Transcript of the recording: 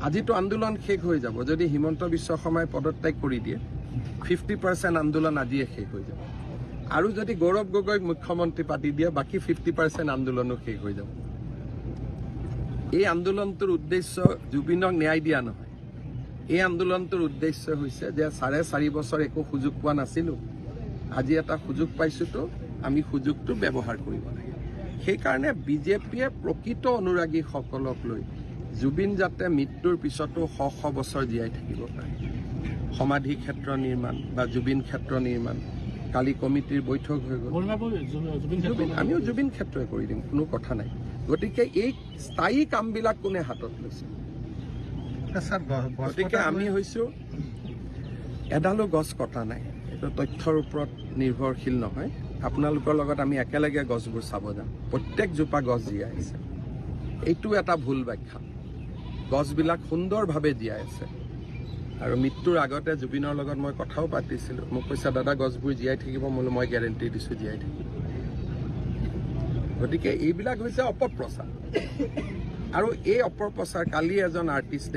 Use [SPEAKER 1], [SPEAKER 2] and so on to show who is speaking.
[SPEAKER 1] আজিতো আন্দোলন শেষ হৈ যাব যদি হিমন্ত বিশ্ব শৰ্মাই পদত্যাগ কৰি দিয়ে 50% আন্দোলন আজিয়ে শেষ হৈ যাব আৰু যদি গৌৰৱ গগৈক মুখ্যমন্ত্ৰী পাতি দিয়ে বাকি 50% আন্দোলনো শেষ হৈ যাব এই আন্দোলনটোৰ উদ্দেশ্য জুবিনক ন্যায় দিয়া নহয় এই আন্দোলনটোৰ উদ্দেশ্য হৈছে যে 4.5 বছৰ একো সুযোগ পোৱা নাছিলোঁ আজি এটা সুযোগ পাইছোতো আমি সুযোগটো ব্যৱহাৰ কৰিব লাগে সেইকাৰণে বিজেপিয়ে প্ৰকৃত অনুৰাগীসকলক লৈ জুবিন যাতে মৃত্যুৰ পিছতো শ বছৰ জীয়াই থাকিব পাৰে সমাধি ক্ষেত্ৰ নিৰ্মাণ বা জুবিন ক্ষেত্ৰ নিৰ্মাণ কালি কমিটিৰ বৈঠক হৈ গ'ল আমিও জুবিন ক্ষেত্ৰই কৰি দিম কোনো কথা নাই গতিকে এই স্থায়ী কামবিলাক কোনে হাতত লৈছে গতিকে আমি হৈছোঁ এডালো গছ কটা নাই এইটো তথ্যৰ ওপৰত নিৰ্ভৰশীল নহয় আপোনালোকৰ লগত আমি একেলগে গছবোৰ চাব যাম প্ৰত্যেকজোপা গছ জীয়াই আছে এইটো এটা ভুল ব্যাখ্যা গছবিলাক সুন্দৰভাৱে জীয়াই আছে আৰু মৃত্যুৰ আগতে জুবিনৰ লগত মই কথাও পাতিছিলোঁ মোক কৈছে দাদা গছবোৰ জীয়াই থাকিব মই গেৰেণ্টি দিছোঁ জীয়াই থাকিব গতিকে এইবিলাক হৈছে অপপ্ৰচাৰ আৰু এই অপপ্ৰচাৰ কালি এজন আৰ্টিষ্ট